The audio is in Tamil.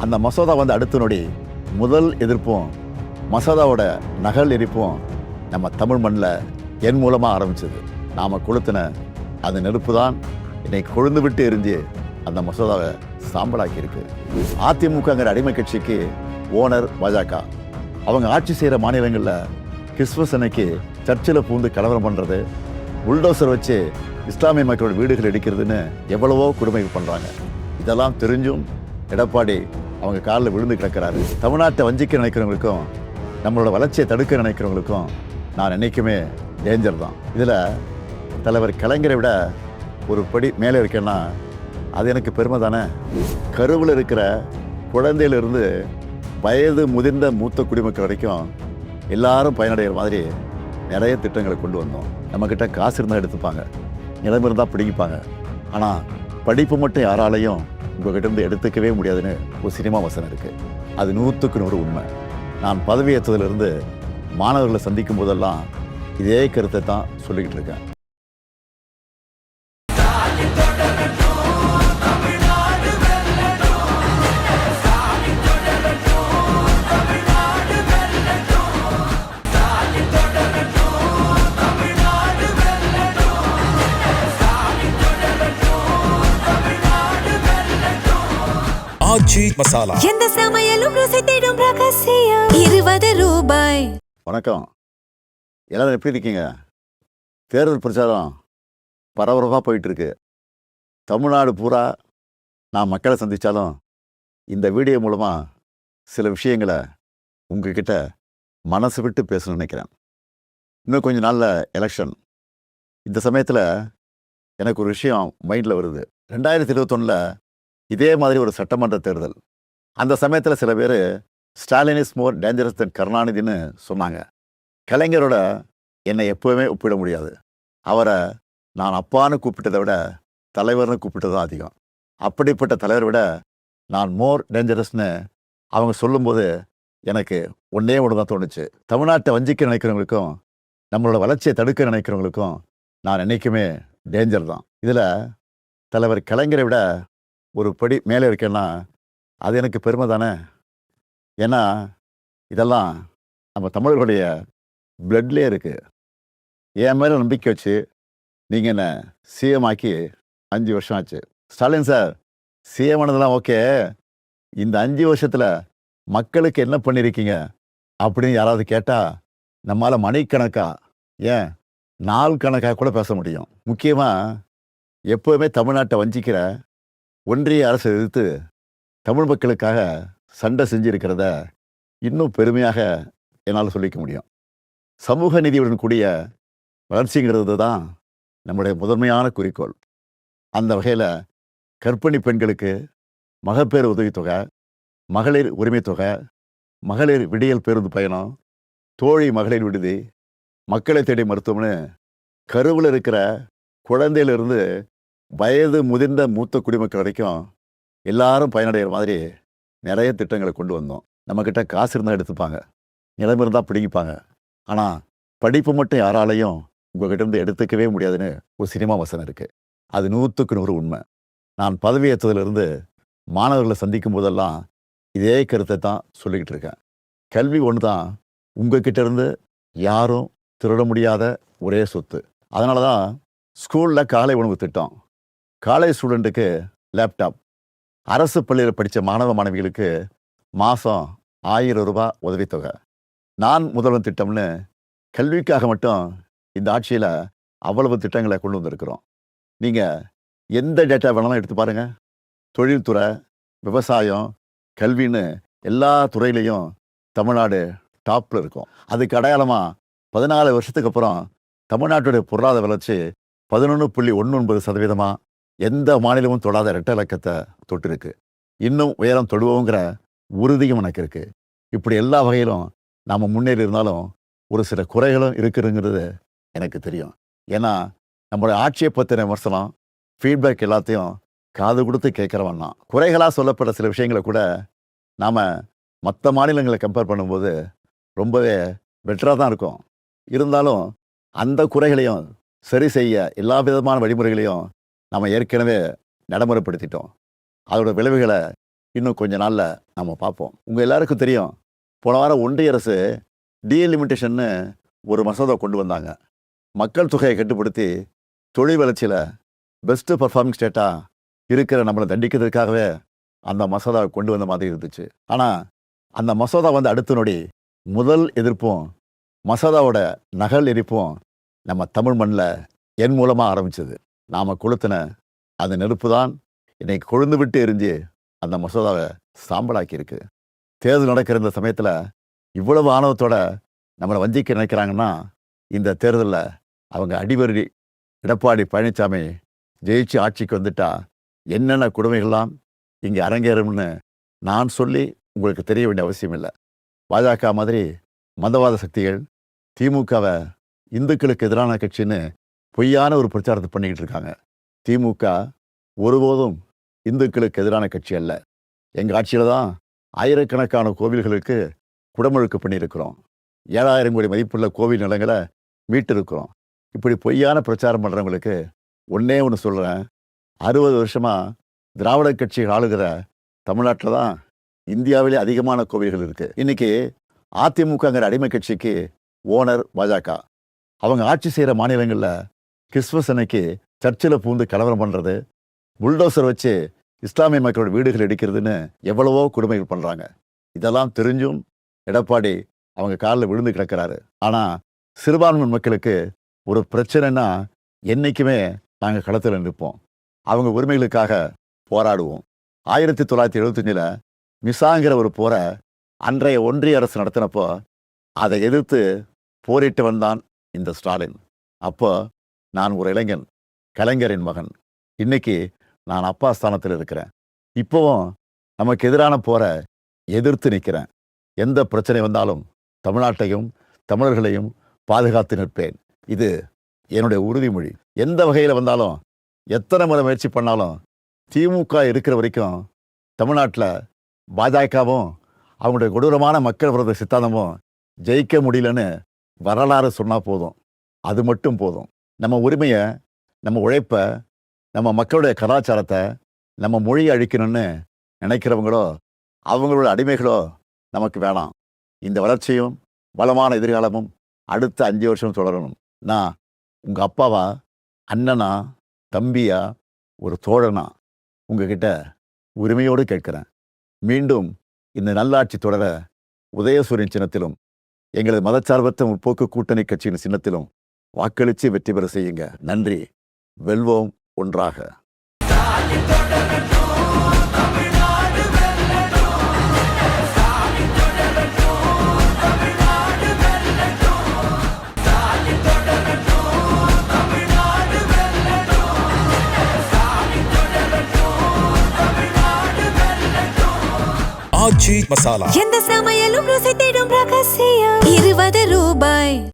அந்த மசோதா வந்து அடுத்த நொடி முதல் எதிர்ப்பும் மசோதாவோட நகல் எரிப்பும் நம்ம தமிழ் மண்ணில் என் மூலமாக ஆரம்பிச்சது. நாம் கொளுத்தின அந்த நெருப்பு தான் இன்னைக்கு கொழுந்து விட்டு எரிஞ்சு அந்த மசோதாவை சாம்பலாக்கி இருக்கு. அதிமுகங்கிற அடிமை கட்சிக்கு ஓனர் பாஜக. அவங்க ஆட்சி செய்கிற மாநிலங்களில் கிறிஸ்துமஸ் அன்னைக்கு சர்ச்சில் பூந்து கலவரம் பண்ணுறது, புல்டோசர் வச்சு இஸ்லாமிய மக்களோட வீடுகள் இடிக்கிறதுன்னு எவ்வளவோ கொடுமைகள் பண்ணுறாங்க. இதெல்லாம் தெரிஞ்சும் எடப்பாடி அவங்க காலில் விழுந்து கிடக்கிறாரு. தமிழ்நாட்டை வஞ்சிக்க நினைக்கிறவங்களுக்கும் நம்மளோட வளர்ச்சியை தடுக்க நினைக்கிறவங்களுக்கும் நான் என்னைக்குமே டேஞ்சர் தான். இதில் தலைவர் கலைஞரை விட ஒரு படி மேலே இருக்கேன்னா அது எனக்கு பெருமை தானே. கருவில் இருக்கிற குழந்தையிலிருந்து வயது முதிர்ந்த மூத்த குடிமக்கள் வரைக்கும் எல்லாரும் பயனடைகிற மாதிரி நிறைய திட்டங்களை கொண்டு வந்தோம். நம்மக்கிட்ட காசு இருந்தால் எடுத்துப்பாங்க, நிலம் இருந்தால் பிடிப்பாங்க. ஆனால் படிப்பு மட்டும் யாராலையும் உங்கள்கிட்ட இருந்து எடுத்துக்கவே முடியாதுன்னு ஒரு சினிமா வசனம் இருக்குது. அது 100க்கு 100 உண்மை. நான் பதவியேற்றதிலிருந்து மாணவர்களை சந்திக்கும் போதெல்லாம் இதே கருத்தை தான் சொல்லிக்கிட்டு இருக்கேன். ஆச்சி மசாலா, எந்த சமையலும் ருசி தேடும் ரகசியம். 20 ரூபாய். வணக்கம், எல்லாரும் எப்படி இருக்கீங்க? தேர்தல் பிரச்சாரம் பரபரப்பாக போயிட்டுருக்கு. தமிழ்நாடு பூரா நான் மக்களை சந்தித்தாலும் இந்த வீடியோ மூலமாக சில விஷயங்களை உங்ககிட்ட மனசு விட்டு பேசணும்னு நினைக்கிறேன். இன்னும் கொஞ்சம் நாளில் எலெக்ஷன். இந்த சமயத்தில் எனக்கு ஒரு விஷயம் மைண்டில் வருது. 2021 இதே மாதிரி ஒரு சட்டமன்ற தேர்தல். அந்த சமயத்தில் சில பேர் ஸ்டாலின் இஸ் மோர் டேஞ்சரஸ் தென் கருணாநிதின்னு சொன்னாங்க. கலைஞரோட என்னை எப்போவுமே ஒப்பிட முடியாது. அவரை நான் அப்பான்னு கூப்பிட்டதை விட தலைவர்னு கூப்பிட்டது தான் அதிகம். அப்படிப்பட்ட தலைவரை விட நான் மோர் டேஞ்சரஸ்னு அவங்க சொல்லும்போது எனக்கு ஒன்றே ஒன்று தான் தோணுச்சு. தமிழ்நாட்டை வஞ்சிக்க நினைக்கிறவங்களுக்கும் நம்மளோட வளர்ச்சியை தடுக்க நினைக்கிறவங்களுக்கும் நான் என்றைக்குமே டேஞ்சர் தான். இதில் தலைவர் கலைஞரை விட ஒரு படி மேலே இருக்கேன்னா அது எனக்கு பெருமை தானே. ஏன்னா இதெல்லாம் நம்ம தமிழர்களுடைய பிளட்லேயே இருக்குது. என் மேலே நம்பிக்கை வச்சு நீங்கள் என்னை சிஎம் ஆக்கி 5 வருஷம் ஆச்சு. ஸ்டாலின் சார், சிஎம் ஆனதெல்லாம் ஓகே, இந்த 5 வருஷத்தில் மக்களுக்கு என்ன பண்ணியிருக்கீங்க அப்படின்னு யாராவது கேட்டால் நம்மளால் மணிக்கணக்காக, ஏன் நாள் கணக்காக கூட பேச முடியும். முக்கியமாக எப்போவுமே தமிழ்நாட்டை வஞ்சிக்கிற ஒன்றிய அரசை எதிர்த்து தமிழ் மக்களுக்காக சண்டை செஞ்சிருக்கிறத இன்னும் பெருமையாக என்னால் சொல்லிக்க முடியும். சமூக நீதியுடன் கூடிய வளர்ச்சிங்கிறது தான் நம்முடைய முதன்மையான குறிக்கோள். அந்த வகையில் கர்ப்பிணி பெண்களுக்கு மகப்பேறு உதவித்தொகை, மகளிர் உரிமை தொகை, மகளிர் விடியல் பேருந்து பயணம், தோழி மகளிர் விடுதி, மக்களை தேடி மருத்துவம்னு கருவில் இருக்கிற குழந்தையிலிருந்து வயது முதிர்ந்த மூத்த குடிமக்கள் வரைக்கும் எல்லாரும் பயனடைகிற மாதிரி நிறைய திட்டங்களை கொண்டு வந்தோம். நம்மக்கிட்ட காசு இருந்தால் எடுத்துப்பாங்க, நிலம் இருந்தால் பிடிப்பாங்க. ஆனால் படிப்பு மட்டும் யாராலையும் உங்கள்கிட்ட இருந்து எடுத்துக்கவே முடியாதுன்னு ஒரு சினிமா வசனம் இருக்குது. அது 100க்கு 100 உண்மை. நான் பதவியேற்றதிலிருந்து மாணவர்களை சந்திக்கும் போதெல்லாம் இதே கருத்தை தான் சொல்லிக்கிட்டு இருக்கேன். கல்வி ஒன்று தான் உங்ககிட்ட இருந்து யாரும் திருட முடியாத ஒரே சொத்து. அதனால தான் ஸ்கூலில் காலை உணவு திட்டம், காலேஜ் ஸ்டூடெண்ட்டுக்கு லேப்டாப், அரசு பள்ளியில் படித்த மாணவ மாணவிகளுக்கு மாதம் 1000 ரூபாய் உதவித்தொகை, நான் முதல்வன் திட்டம்னு கல்விக்காக மட்டும் இந்த ஆட்சியில் அவ்வளவு திட்டங்களை கொண்டு வந்திருக்கிறோம். நீங்கள் எந்த டேட்டா வேணாலும் எடுத்து பாருங்கள். தொழில்துறை, விவசாயம், கல்வின்னு எல்லா துறையிலையும் தமிழ்நாடு டாப்பில் இருக்கும். அதுக்கு அடையாளமாக 14 வருஷத்துக்கு அப்புறம் தமிழ்நாட்டுடைய பொருளாதார வளர்ச்சி 11.19% எந்த மாநிலமும் தொடாத இரட்டை இலக்கத்தை தொட்டிருக்கு. இன்னும் உயரம் தொடுவோங்கிற உறுதியும் எனக்கு இருக்குது. இப்படி எல்லா வகையிலும் நாம் முன்னேறி இருந்தாலும் ஒரு சில குறைகளும் இருக்குதுங்கிறது எனக்கு தெரியும். ஏன்னா நம்மளுடைய ஆட்சியை பற்றின விமர்சனம், ஃபீட்பேக் எல்லாத்தையும் காது கொடுத்து கேட்குறவன் தான். குறைகளாக சொல்லப்பட்ட சில விஷயங்களை கூட நாம் மற்ற மாநிலங்களை கம்பேர் பண்ணும்போது ரொம்பவே பெட்டராக தான் இருக்கும். இருந்தாலும் அந்த குறைகளையும் சரி செய்ய எல்லா விதமான வழிமுறைகளையும் நம்ம ஏற்கனவே நடைமுறைப்படுத்திட்டோம். அதோட விளைவுகளை இன்னும் கொஞ்ச நாளில் நம்ம பார்ப்போம். உங்கள் எல்லாருக்கும் தெரியும், போன வாரம் ஒன்றிய அரசு டீலிமிட்டேஷன்னு ஒரு மசோதா கொண்டு வந்தாங்க. மக்கள் தொகையை கட்டுப்படுத்தி தொழில் வளர்ச்சியில் பெஸ்ட்டு பர்ஃபார்மிங் ஸ்டேட்டாக இருக்கிற நம்மளை தண்டிக்கிறதுக்காகவே அந்த மசோதாவை கொண்டு வந்த மாதிரி இருந்துச்சு. ஆனால் அந்த மசோதா வந்து அடுத்த நொடி முதல் எதிர்ப்பும் மசோதாவோட நகல் எரிப்பும் நம்ம தமிழ் மண்ணில் என் மூலமாக ஆரம்பிச்சது. நாம் கொளுத்தின அந்த நெருப்பு தான் இன்னைக்கு கொழுந்து விட்டு எரிஞ்சு அந்த மசோதாவை சாம்பலாக்கியிருக்கு. தேர்தல் நடக்கிற இந்த சமயத்தில் இவ்வளவு ஆணவத்தோட நம்மளை வஞ்சிக்க நினைக்கிறாங்கன்னா, இந்த தேர்தலில் அவங்க அடிவருடி எடப்பாடி பழனிசாமி ஜெயிச்சு ஆட்சிக்கு வந்துட்டா என்னென்ன கொடுமைகள்லாம் இங்கே அரங்கேறும்னு நான் சொல்லி உங்களுக்கு தெரிய வேண்டிய அவசியம் இல்லை. பாஜக மாதிரி மதவாத சக்திகள் திமுகவை இந்துக்களுக்கு எதிரான கட்சின்னு பொய்யான ஒரு பிரச்சாரத்தை பண்ணிக்கிட்டு இருக்காங்க. திமுக ஒருபோதும் இந்துக்களுக்கு எதிரான கட்சி அல்ல. எங்கள் ஆட்சியில் தான் ஆயிரக்கணக்கான கோவில்களுக்கு குடமுழுக்கு பண்ணியிருக்கிறோம். 7,000 கோடி மதிப்புள்ள கோவில் நிலங்களை மீட்டிருக்கிறோம். இப்படி பொய்யான பிரச்சாரம் பண்ணுறவங்களுக்கு ஒன்றே ஒன்று சொல்கிறேன், 60 வருஷமாக திராவிட கட்சிகள் ஆளுகிற தமிழ்நாட்டில் தான் இந்தியாவிலே அதிகமான கோவில்கள் இருக்குது. இன்றைக்கி அதிமுகங்கிற அடிமை கட்சிக்கு ஓனர் பாஜக. அவங்க ஆட்சி செய்கிற மாநிலங்களில் கிறிஸ்மஸ் அன்னைக்கு சர்ச்சில் பூந்து கலவரம் பண்ணுறது, புல்டோசர் வச்சு இஸ்லாமிய மக்களோட வீடுகள் இடிக்கிறதுன்னு எவ்வளவோ கொடுமைகள் பண்ணுறாங்க. இதெல்லாம் தெரிஞ்சும் எடப்பாடி அவங்க காலில் விழுந்து கிடக்கிறாரு. ஆனால் சிறுபான்மை மக்களுக்கு ஒரு பிரச்சனைனா என்றைக்குமே நாங்கள் களத்தில் நிற்போம். அவங்க உரிமைகளுக்காக போராடுவோம். 1975 மிசாங்கிற ஒரு போரை அன்றைய ஒன்றிய அரசு நடத்தினப்போ அதை எதிர்த்து போரிட்டு வந்தான் இந்த ஸ்டாலின். அப்போ நான் ஒரு இளைஞன், கலைஞரின் மகன். இன்னைக்கு நான் அப்பா ஸ்தானத்தில் இருக்கிறேன். இப்போவும் நமக்கு எதிரான போரை எதிர்த்து நிற்கிறேன். எந்த பிரச்சனை வந்தாலும் தமிழ்நாட்டையும் தமிழர்களையும் பாதுகாத்து நிற்பேன். இது என்னுடைய உறுதிமொழி. எந்த வகையில் வந்தாலும், எத்தனை முறை முயற்சி பண்ணாலும், திமுக இருக்கிற வரைக்கும் தமிழ்நாட்டில் பாஜகவும் அவங்களுடைய கொடூரமான மக்கள் விரோத சித்தாந்தமும் ஜெயிக்க முடியலன்னு வரலாறு சொன்னால் போதும். அது மட்டும் போதும். நம்ம உரிமையை, நம்ம உழைப்பை, நம்ம மக்களுடைய கலாச்சாரத்தை, நம்ம மொழியை அழிக்கணும்னு நினைக்கிறவங்களோ அவங்களோட அடிமைகளோ நமக்கு வேணாம். இந்த வளர்ச்சியும் வளமான எதிர்காலமும் அடுத்த 5 வருஷம் தொடரணும். நான் உங்கள் அப்பாவா, அண்ணனா, தம்பியா, ஒரு தோழனா உங்ககிட்ட உரிமையோடு கேட்கிறேன். மீண்டும் இந்த நல்லாட்சி தொடர உதயசூரியன் சின்னத்திலும் எங்களது மதச்சார்பற்ற முற்போக்கு கூட்டணி கட்சியின் சின்னத்திலும் வாக்களித்து வெற்றி பெற செய்யுங்க. நன்றி. வெல்வோம் ஒன்றாக. ஆச்சி மசாலா. எந்த சமையலும் ருசி தேடும் ரகசியம். 20 ரூபாய்.